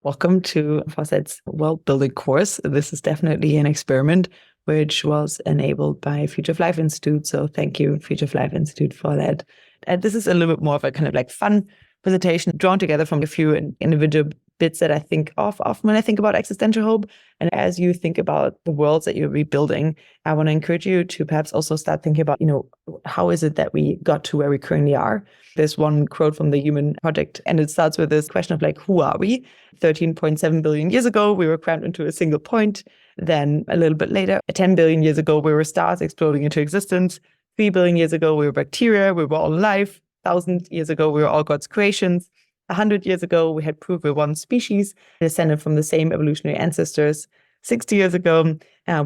Welcome to Foresight's Worldbuilding Course. This is definitely an experiment which was enabled by Future of Life Institute. So thank you, Future of Life Institute, for that. And this is a little bit more of a kind of like fun presentation drawn together from a few individual bits that I think of often when I think about existential hope. And as you think about the worlds that you're rebuilding, I want to encourage you to perhaps also start thinking about, how is it that we got to where we currently are? There's one quote from the Human Project, and it starts with this question of who are we? 13.7 billion years ago, we were crammed into a single point. Then a little bit later, 10 billion years ago, we were stars exploding into existence. 3 billion years ago, we were bacteria, we were all alive. 1,000 years ago, we were all God's creations. 100 years ago, we had proof we're one species, descended from the same evolutionary ancestors. 60 years ago,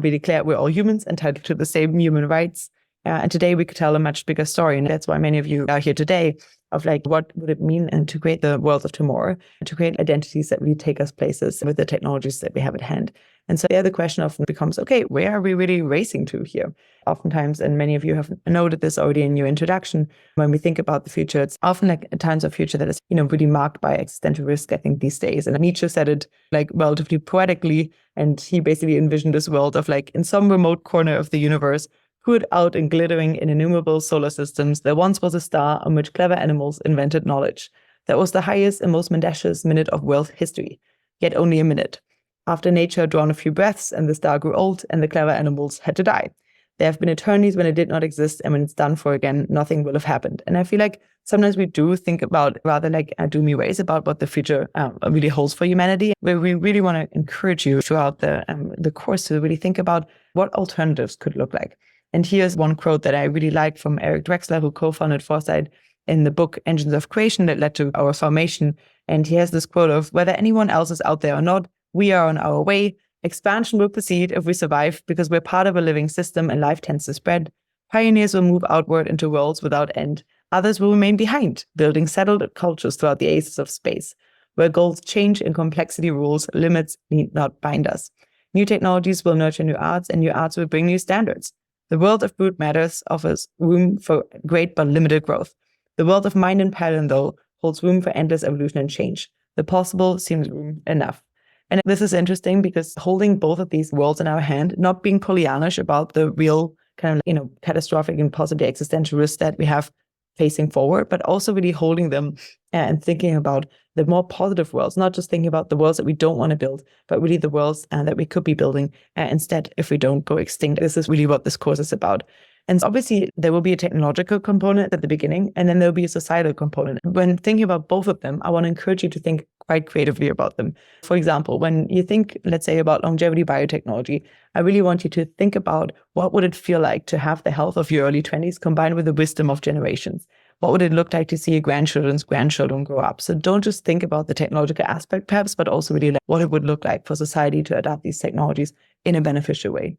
we declared we're all humans, entitled to the same human rights. And today we could tell a much bigger story. And that's why many of you are here today, of what would it mean and to create the world of tomorrow, and to create identities that really take us places with the technologies that we have at hand. And so the question often becomes, okay, where are we really racing to here? Oftentimes, and many of you have noted this already in your introduction, when we think about the future, it's often a times of future that is, really marked by existential risk, I think, these days. And Nietzsche said it relatively poetically, and he basically envisioned this world of in some remote corner of the universe, put out and glittering in innumerable solar systems, there once was a star on which clever animals invented knowledge. That was the highest and most mendacious minute of world history, yet only a minute. After nature had drawn a few breaths and the star grew old and the clever animals had to die. There have been eternities when it did not exist, and when it's done for again, nothing will have happened. And I feel sometimes we do think about rather doomy ways about what the future really holds for humanity, where we really want to encourage you throughout the course to really think about what alternatives could look like. And here's one quote that I really like from Eric Drexler, who co-founded Foresight, in the book Engines of Creation that led to our formation. And he has this quote of, whether anyone else is out there or not, we are on our way. Expansion will proceed if we survive because we're part of a living system and life tends to spread. Pioneers will move outward into worlds without end. Others will remain behind, building settled cultures throughout the ages of space. Where goals change and complexity rules, limits need not bind us. New technologies will nurture new arts, and new arts will bring new standards. The world of brute matters offers room for great but limited growth. The world of mind and pattern, though, holds room for endless evolution and change. The possible seems room enough. And this is interesting because holding both of these worlds in our hand, not being Pollyannish about the real kind of, catastrophic and possibly existential risks that we have facing forward, but also really holding them and thinking about the more positive worlds, not just thinking about the worlds that we don't want to build, but really the worlds that we could be building instead if we don't go extinct. This is really what this course is about. And obviously, there will be a technological component at the beginning, and then there'll be a societal component. When thinking about both of them, I want to encourage you to think quite creatively about them. For example, when you think, let's say, about longevity biotechnology, I really want you to think about what would it feel like to have the health of your early 20s combined with the wisdom of generations. What would it look like to see your grandchildren's grandchildren grow up? So don't just think about the technological aspect, perhaps, but also really what it would look like for society to adopt these technologies in a beneficial way.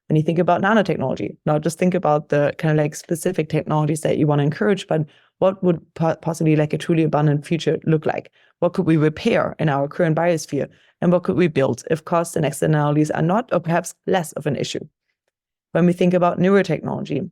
When you think about nanotechnology, not just think about the kind of specific technologies that you want to encourage, but what would possibly a truly abundant future look like? What could we repair in our current biosphere? And what could we build if costs and externalities are not, or perhaps less of an issue? When we think about neurotechnology,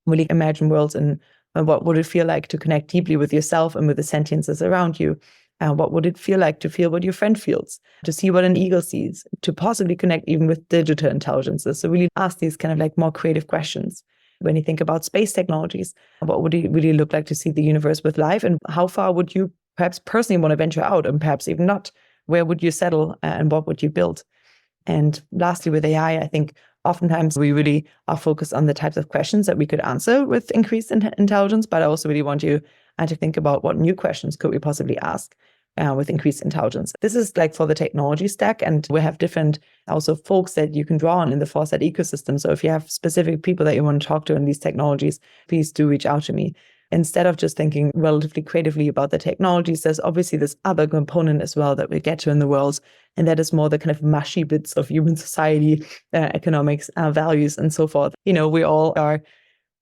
really imagine worlds and what would it feel like to connect deeply with yourself and with the sentiences around you? What would it feel like to feel what your friend feels, to see what an eagle sees, to possibly connect even with digital intelligences? So really ask these kind of more creative questions. When you think about space technologies, what would it really look like to see the universe with life? And how far would you perhaps personally want to venture out, and perhaps even not? Where would you settle and what would you build? And lastly, with AI, I think oftentimes we really are focused on the types of questions that we could answer with increased intelligence, but I also really want you to think about what new questions could we possibly ask with increased intelligence. This is for the technology stack, and we have different also folks that you can draw on in the Foresight ecosystem. So if you have specific people that you want to talk to in these technologies, please do reach out to me. Instead of just thinking relatively creatively about the technologies, there's obviously this other component as well that we get to in the worlds, and that is more the kind of mushy bits of human society, economics, values, and so forth. We all are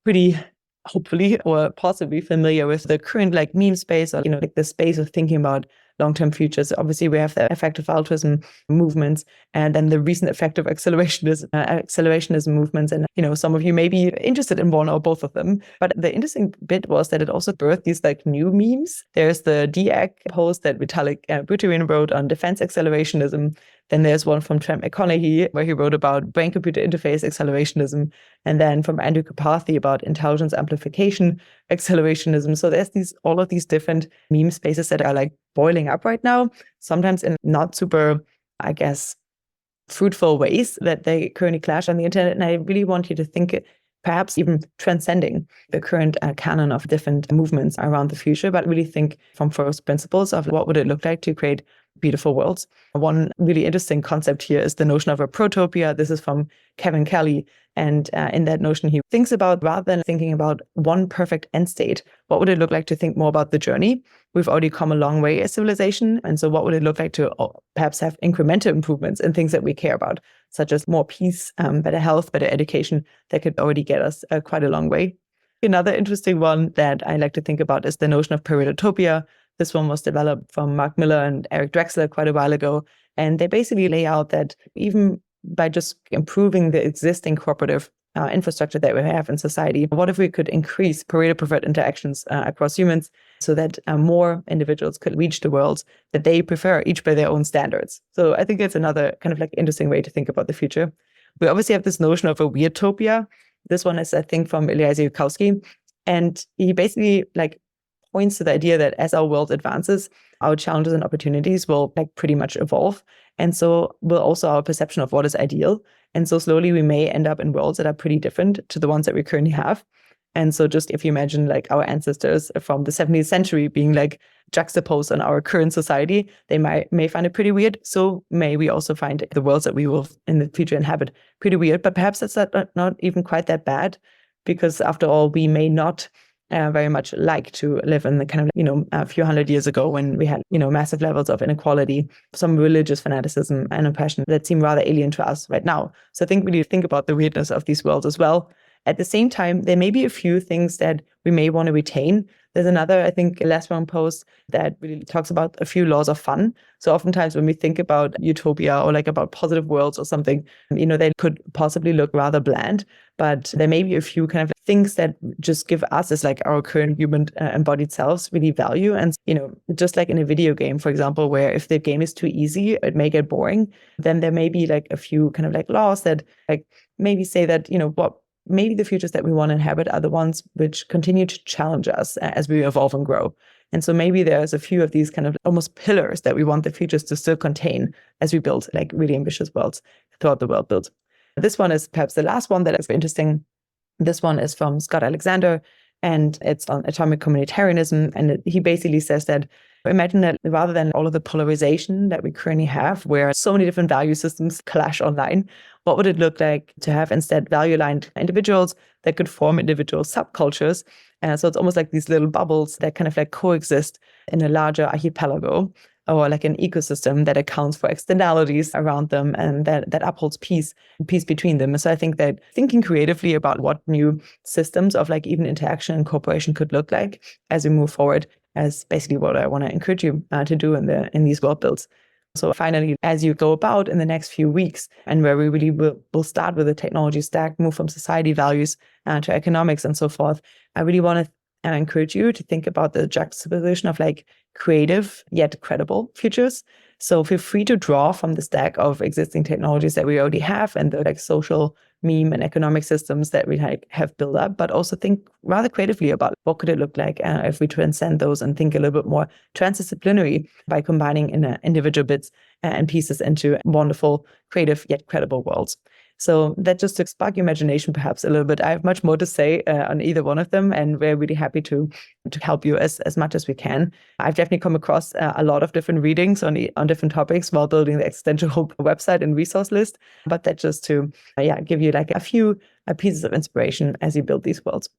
pretty, hopefully, or possibly familiar with the current meme space, or the space of thinking about long-term futures. Obviously, we have the effective altruism movements, and then the recent effective accelerationism movements. And, some of you may be interested in one or both of them. But the interesting bit was that it also birthed these new memes. There's the DAC post that Vitalik Buterin wrote on defense accelerationism. Then there's one from Trent McConaughey where he wrote about brain-computer interface accelerationism. And then from Andrew Karpathy about intelligence amplification accelerationism. So there's all of these different meme spaces that are boiling up right now, sometimes in not super, I guess, fruitful ways that they currently clash on the internet. And I really want you to think perhaps even transcending the current canon of different movements around the future, but really think from first principles of what would it look like to create beautiful worlds. One really interesting concept here is the notion of a protopia. This is from Kevin Kelly. And in that notion, he thinks about, rather than thinking about one perfect end state, what would it look like to think more about the journey? We've already come a long way as civilization. And so what would it look like to perhaps have incremental improvements in things that we care about, such as more peace, better health, better education, that could already get us quite a long way. Another interesting one that I like to think about is the notion of Periop. This one was developed from Mark Miller and Eric Drexler quite a while ago. And they basically lay out that even by just improving the existing cooperative infrastructure that we have in society, what if we could increase Pareto-preferred interactions across humans so that more individuals could reach the worlds that they prefer, each by their own standards? So I think it's another kind of interesting way to think about the future. We obviously have this notion of a weirdtopia. This one is, I think, from Eliezer Yudkowsky. And he basically points to the idea that as our world advances, our challenges and opportunities will pretty much evolve. And so will also our perception of what is ideal. And so slowly we may end up in worlds that are pretty different to the ones that we currently have. And so just if you imagine our ancestors from the 17th century being juxtaposed on our current society, they may find it pretty weird. So may we also find the worlds that we will in the future inhabit pretty weird. But perhaps that's not even quite that bad, because after all, we may not very much like to live in the kind of, a few hundred years ago when we had, massive levels of inequality, some religious fanaticism and oppression that seem rather alien to us right now. So I think we need to think about the weirdness of these worlds as well. At the same time, there may be a few things that we may want to retain. There's another, I think, last one post that really talks about a few laws of fun. So oftentimes when we think about utopia or about positive worlds or something, they could possibly look rather bland, but there may be a few kind of things that just give us as our current human embodied selves really value. And, just like in a video game, for example, where if the game is too easy, it may get boring, then there may be a few kind of laws that maybe say that, maybe the futures that we want to inhabit are the ones which continue to challenge us as we evolve and grow. And so maybe there's a few of these kind of almost pillars that we want the futures to still contain as we build really ambitious worlds throughout the world build. This one is perhaps the last one that is interesting. This one is from Scott Alexander, and it's on atomic humanitarianism. And he basically says that imagine that rather than all of the polarization that we currently have, where so many different value systems clash online, what would it look like to have instead value-aligned individuals that could form individual subcultures? So it's almost like these little bubbles that kind of coexist in a larger archipelago, or an ecosystem that accounts for externalities around them and that upholds peace between them. So I think that thinking creatively about what new systems of even interaction and cooperation could look like as we move forward is basically what I want to encourage you to do in these world builds. So finally, as you go about in the next few weeks, and where we really will start with the technology stack, move from society values to economics and so forth, I really want to encourage you to think about the juxtaposition of creative yet credible futures. So feel free to draw from the stack of existing technologies that we already have and the social meme and economic systems that we have built up, but also think rather creatively about what could it look like if we transcend those and think a little bit more transdisciplinary by combining individual bits and pieces into wonderful, creative yet credible worlds. So that just to spark your imagination perhaps a little bit. I have much more to say on either one of them, and we're really happy to help you as much as we can. I've definitely come across a lot of different readings on different topics while building the Existential Hope website and resource list, but that just to give you a few pieces of inspiration as you build these worlds.